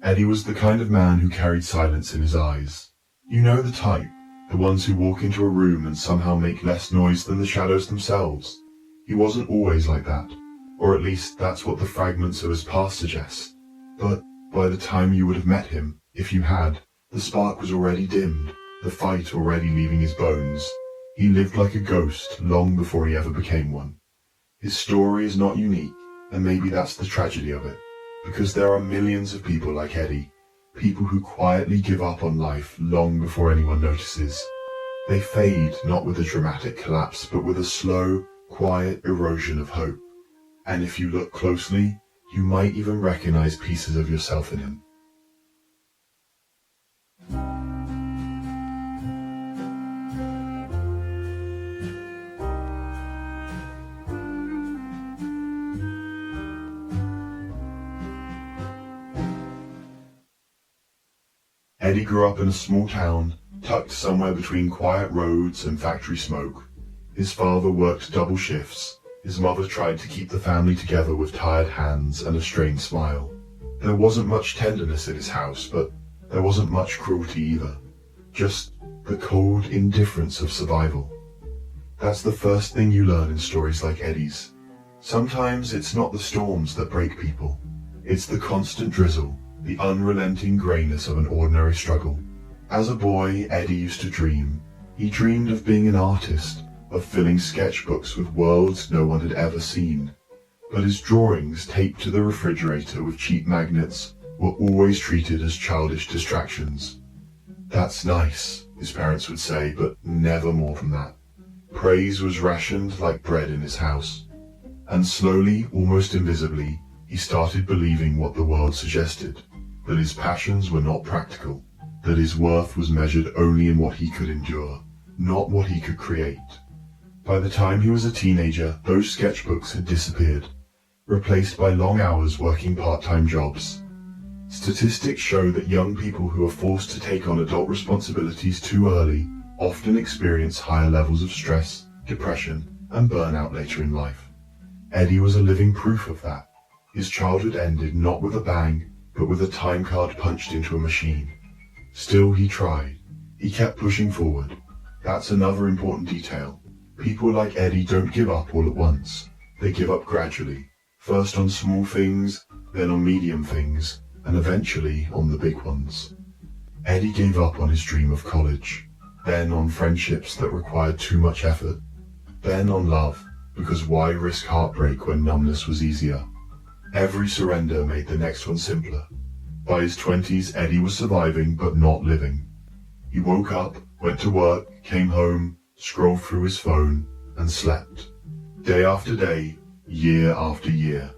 Eddie was the kind of man who carried silence in his eyes. You know the type, the ones who walk into a room and somehow make less noise than the shadows themselves. He wasn't always like that, or at least that's what the fragments of his past suggest. But by the time you would have met him, if you had, the spark was already dimmed, the fight already leaving his bones. He lived like a ghost long before he ever became one. His story is not unique, and maybe that's the tragedy of it, because there are millions of people like Eddie, people who quietly give up on life long before anyone notices. They fade not with a dramatic collapse, but with a slow, quiet erosion of hope. And if you look closely, you might even recognize pieces of yourself in him. Eddie grew up in a small town, tucked somewhere between quiet roads and factory smoke. His father worked double shifts. His mother tried to keep the family together with tired hands and a strained smile. There wasn't much tenderness in his house, but there wasn't much cruelty either. Just the cold indifference of survival. That's the first thing you learn in stories like Eddie's. Sometimes it's not the storms that break people. It's the constant drizzle, the unrelenting greyness of an ordinary struggle. As a boy, Eddie used to dream. He dreamed of being an artist, of filling sketchbooks with worlds no one had ever seen. But his drawings, taped to the refrigerator with cheap magnets, were always treated as childish distractions. That's nice, his parents would say, but never more than that. Praise was rationed like bread in his house. And slowly, almost invisibly, he started believing what the world suggested, that his passions were not practical, that his worth was measured only in what he could endure, not what he could create. By the time he was a teenager, those sketchbooks had disappeared, replaced by long hours working part-time jobs. Statistics show that young people who are forced to take on adult responsibilities too early often experience higher levels of stress, depression, and burnout later in life. Eddie was a living proof of that. His childhood ended not with a bang, but with a time card punched into a machine. Still, he tried. He kept pushing forward. That's another important detail. People like Eddie don't give up all at once. They give up gradually. First on small things, then on medium things, and eventually on the big ones. Eddie gave up on his dream of college, then on friendships that required too much effort, then on love, because why risk heartbreak when numbness was easier? Every surrender made the next one simpler. By his 20s, Eddie was surviving but not living. He woke up, went to work, came home, scrolled through his phone, and slept. Day after day, year after year.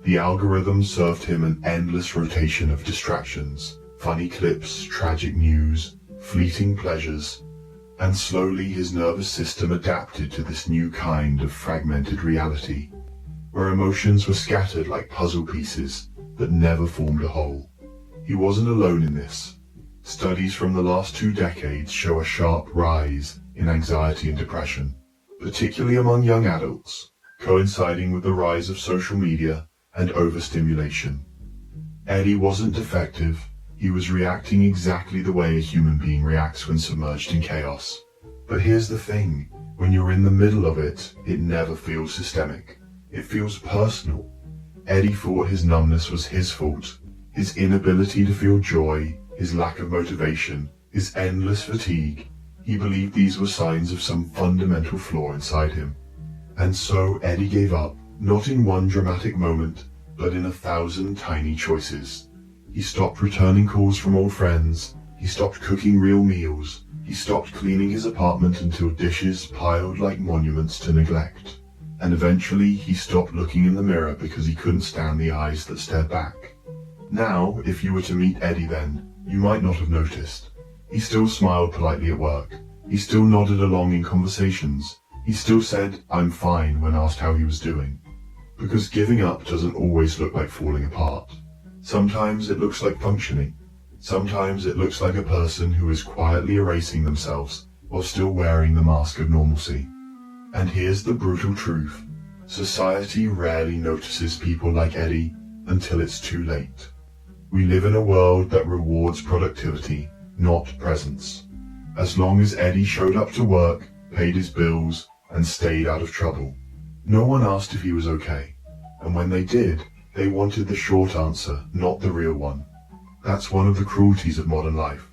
The algorithm served him an endless rotation of distractions, funny clips, tragic news, fleeting pleasures, and slowly his nervous system adapted to this new kind of fragmented reality, where emotions were scattered like puzzle pieces that never formed a whole. He wasn't alone in this. Studies from the last 2 decades show a sharp rise in anxiety and depression, particularly among young adults, coinciding with the rise of social media and overstimulation. Eddie wasn't defective. He was reacting exactly the way a human being reacts when submerged in chaos. But here's the thing, when you're in the middle of it, it never feels systemic. It feels personal. Eddie thought his numbness was his fault. His inability to feel joy, his lack of motivation, his endless fatigue. He believed these were signs of some fundamental flaw inside him. And so Eddie gave up, not in one dramatic moment, but in 1,000 tiny choices. He stopped returning calls from old friends. He stopped cooking real meals. He stopped cleaning his apartment until dishes piled like monuments to neglect. And eventually he stopped looking in the mirror because he couldn't stand the eyes that stared back. Now, if you were to meet Eddie then, you might not have noticed. He still smiled politely at work. He still nodded along in conversations. He still said, "I'm fine," when asked how he was doing. Because giving up doesn't always look like falling apart. Sometimes it looks like functioning. Sometimes it looks like a person who is quietly erasing themselves while still wearing the mask of normalcy. And here's the brutal truth. Society rarely notices people like Eddie until it's too late. We live in a world that rewards productivity, not presence. As long as Eddie showed up to work, paid his bills, and stayed out of trouble, no one asked if he was okay. And when they did, they wanted the short answer, not the real one. That's one of the cruelties of modern life.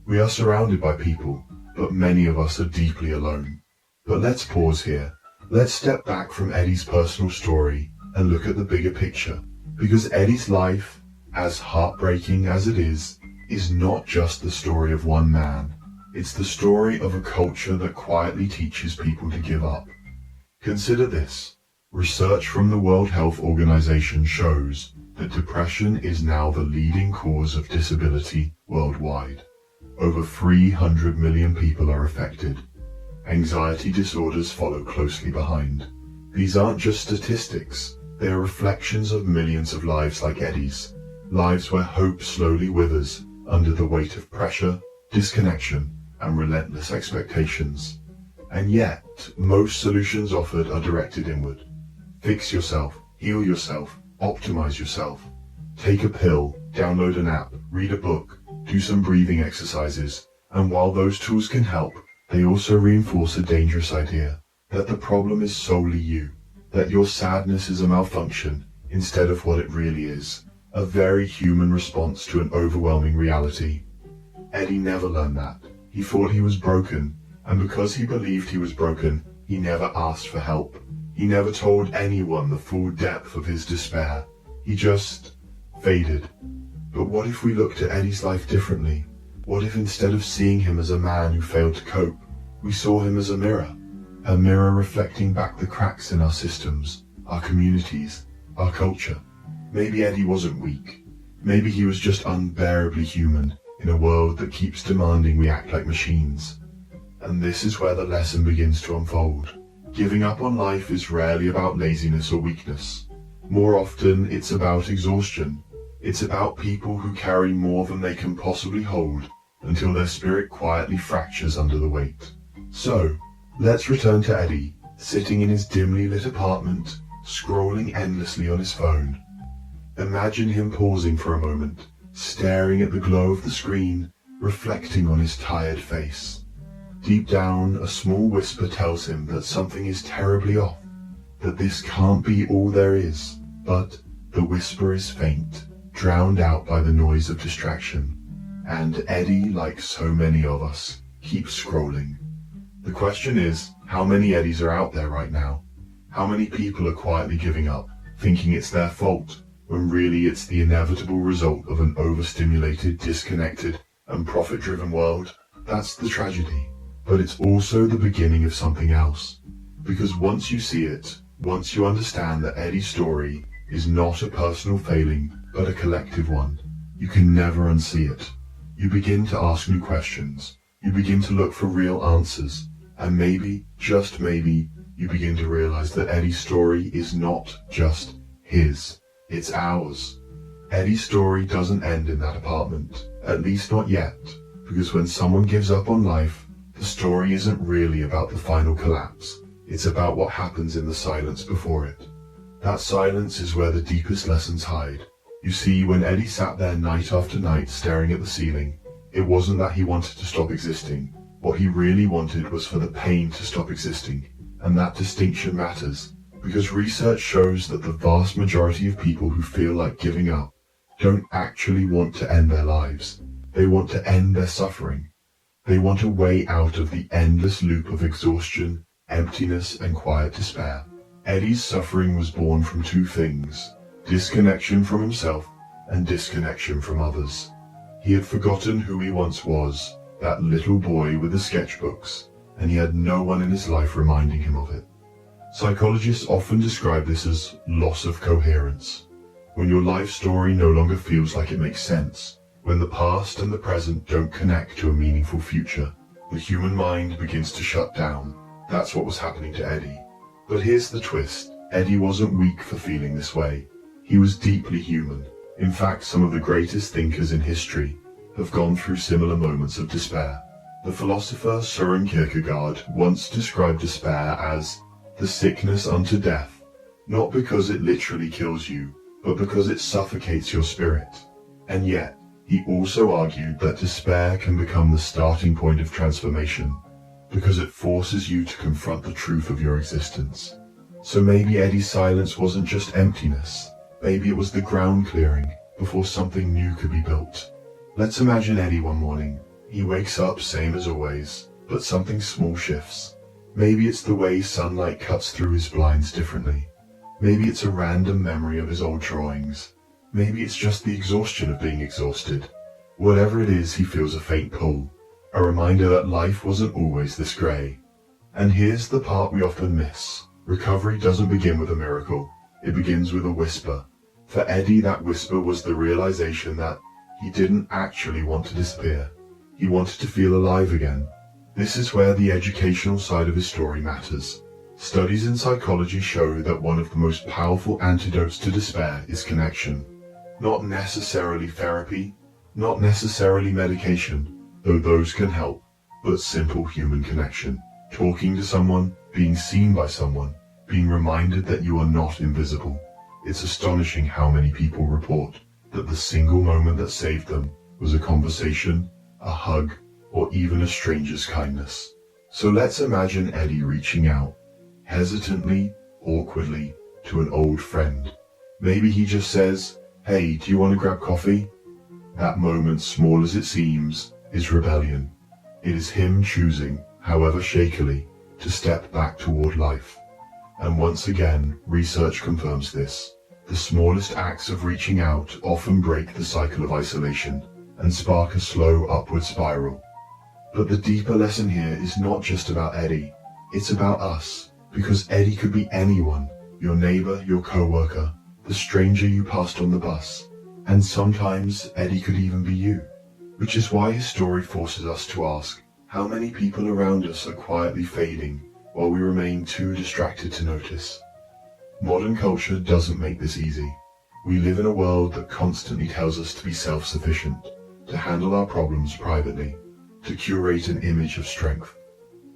We are surrounded by people, but many of us are deeply alone. But let's pause here. Let's step back from Eddie's personal story and look at the bigger picture. Because Eddie's life, as heartbreaking as it is not just the story of one man. It's the story of a culture that quietly teaches people to give up. Consider this. Research from the World Health Organization shows that depression is now the leading cause of disability worldwide. Over 300 million people are affected. Anxiety disorders follow closely behind. These aren't just statistics, they are reflections of millions of lives like Eddie's, lives where hope slowly withers under the weight of pressure, disconnection, and relentless expectations. And yet, most solutions offered are directed inward. Fix yourself, heal yourself, optimize yourself. Take a pill, download an app, read a book, do some breathing exercises, and while those tools can help, they also reinforce a dangerous idea that the problem is solely you, that your sadness is a malfunction instead of what it really is, a very human response to an overwhelming reality. Eddie never learned that. He thought he was broken, and because he believed he was broken, he never asked for help. He never told anyone the full depth of his despair. He just faded. But what if we looked at Eddie's life differently? What if instead of seeing him as a man who failed to cope, we saw him as a mirror reflecting back the cracks in our systems, our communities, our culture? Maybe Eddie wasn't weak. Maybe he was just unbearably human in a world that keeps demanding we act like machines. And this is where the lesson begins to unfold. Giving up on life is rarely about laziness or weakness. More often, it's about exhaustion. It's about people who carry more than they can possibly hold until their spirit quietly fractures under the weight. So, let's return to Eddie, sitting in his dimly lit apartment, scrolling endlessly on his phone. Imagine him pausing for a moment, staring at the glow of the screen, reflecting on his tired face. Deep down, a small whisper tells him that something is terribly off, that this can't be all there is, but the whisper is faint, drowned out by the noise of distraction. And Eddie, like so many of us, keeps scrolling. The question is, how many Eddies are out there right now? How many people are quietly giving up, thinking it's their fault, when really it's the inevitable result of an overstimulated, disconnected, and profit-driven world? That's the tragedy. But it's also the beginning of something else. Because once you see it, once you understand that Eddie's story is not a personal failing, but a collective one, you can never unsee it. You begin to ask new questions. You begin to look for real answers. And maybe, just maybe, you begin to realize that Eddie's story is not just his. It's ours. Eddie's story doesn't end in that apartment, at least not yet, because when someone gives up on life, the story isn't really about the final collapse. It's about what happens in the silence before it. That silence is where the deepest lessons hide. You see, when Eddie sat there night after night staring at the ceiling, it wasn't that he wanted to stop existing. What he really wanted was for the pain to stop existing. And that distinction matters, because research shows that the vast majority of people who feel like giving up don't actually want to end their lives. They want to end their suffering. They want a way out of the endless loop of exhaustion, emptiness, and quiet despair. Eddie's suffering was born from two things: disconnection from himself and disconnection from others. He had forgotten who he once was, that little boy with the sketchbooks, and he had no one in his life reminding him of it. Psychologists often describe this as loss of coherence, when your life story no longer feels like it makes sense. When the past and the present don't connect to a meaningful future, the human mind begins to shut down. That's what was happening to Eddie. But here's the twist. Eddie wasn't weak for feeling this way. He was deeply human. In fact, some of the greatest thinkers in history have gone through similar moments of despair. The philosopher Søren Kierkegaard once described despair as the sickness unto death, not because it literally kills you, but because it suffocates your spirit. And yet, he also argued that despair can become the starting point of transformation, because it forces you to confront the truth of your existence. So maybe Eddie's silence wasn't just emptiness, maybe it was the ground clearing before something new could be built. Let's imagine Eddie one morning. He wakes up same as always, but something small shifts. Maybe it's the way sunlight cuts through his blinds differently. Maybe it's a random memory of his old drawings. Maybe it's just the exhaustion of being exhausted. Whatever it is, he feels a faint pull, a reminder that life wasn't always this grey. And here's the part we often miss. Recovery doesn't begin with a miracle. It begins with a whisper. For Eddie, that whisper was the realization that he didn't actually want to disappear. He wanted to feel alive again. This is where the educational side of his story matters. Studies in psychology show that one of the most powerful antidotes to despair is connection. Not necessarily therapy, not necessarily medication, though those can help, but simple human connection. Talking to someone, being seen by someone, being reminded that you are not invisible. It's astonishing how many people report that the single moment that saved them was a conversation, a hug, or even a stranger's kindness. So let's imagine Eddie reaching out, hesitantly, awkwardly, to an old friend. Maybe he just says, "Hey, do you want to grab coffee?" That moment, small as it seems, is rebellion. It is him choosing, however shakily, to step back toward life. And once again, research confirms this. The smallest acts of reaching out often break the cycle of isolation and spark a slow upward spiral. But the deeper lesson here is not just about Eddie, it's about us, because Eddie could be anyone, your neighbor, your coworker, the stranger you passed on the bus, and sometimes Eddie could even be you. Which is why his story forces us to ask, how many people around us are quietly fading while we remain too distracted to notice? Modern culture doesn't make this easy. We live in a world that constantly tells us to be self-sufficient, to handle our problems privately, to curate an image of strength.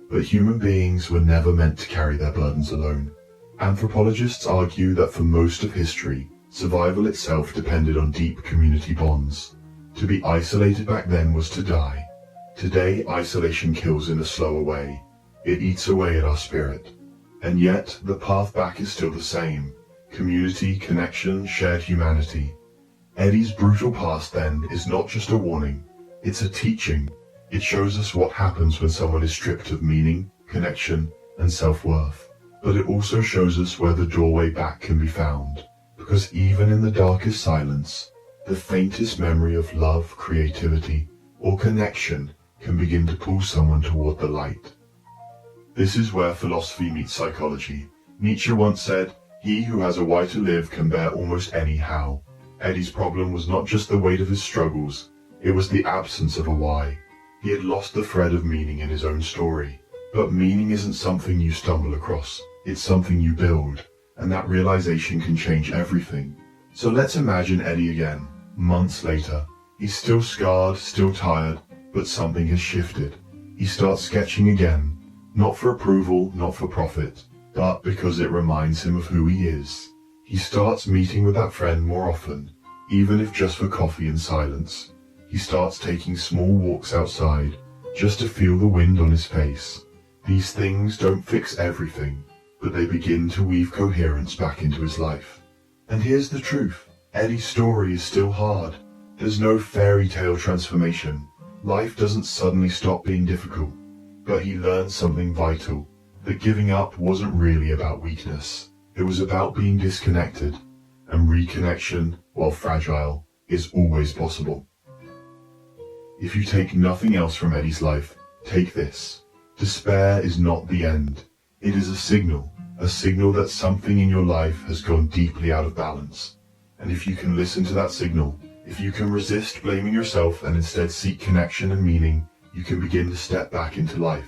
But human beings were never meant to carry their burdens alone. Anthropologists argue that for most of history, survival itself depended on deep community bonds. To be isolated back then was to die. Today, isolation kills in a slower way. It eats away at our spirit. And yet, the path back is still the same. Community, connection, shared humanity. Eddie's brutal past, then, is not just a warning. It's a teaching. It shows us what happens when someone is stripped of meaning, connection, and self-worth. But it also shows us where the doorway back can be found. Because even in the darkest silence, the faintest memory of love, creativity, or connection can begin to pull someone toward the light. This is where philosophy meets psychology. Nietzsche once said, "He who has a why to live can bear almost any how." Eddie's problem was not just the weight of his struggles, it was the absence of a why. He had lost the thread of meaning in his own story. But meaning isn't something you stumble across, it's something you build, and that realization can change everything. So let's imagine Eddie again, months later. He's still scarred, still tired, but something has shifted. He starts sketching again, not for approval, not for profit, but because it reminds him of who he is. He starts meeting with that friend more often, even if just for coffee and silence. He starts taking small walks outside, just to feel the wind on his face. These things don't fix everything, but they begin to weave coherence back into his life. And here's the truth. Eddie's story is still hard. There's no fairy tale transformation. Life doesn't suddenly stop being difficult. But he learned something vital, that giving up wasn't really about weakness. It was about being disconnected, and reconnection, while fragile, is always possible. If you take nothing else from Eddie's life, take this. Despair is not the end. It is a signal that something in your life has gone deeply out of balance. And if you can listen to that signal, if you can resist blaming yourself and instead seek connection and meaning, you can begin to step back into life.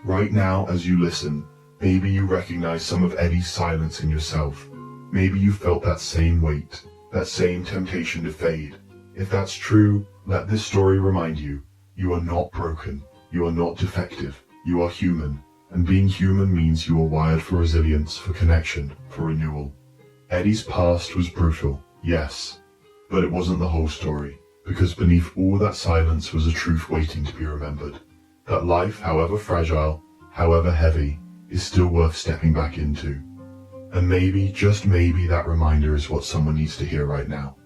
Right now, as you listen, maybe you recognize some of Eddie's silence in yourself. Maybe you felt that same weight, that same temptation to fade. If that's true, let this story remind you, you are not broken, you are not defective, you are human, and being human means you are wired for resilience, for connection, for renewal. Eddie's past was brutal, yes, But it wasn't the whole story, because beneath all that silence was a truth waiting to be remembered. That life, however fragile, however heavy, is still worth stepping back into. And maybe, just maybe, that reminder is what someone needs to hear right now.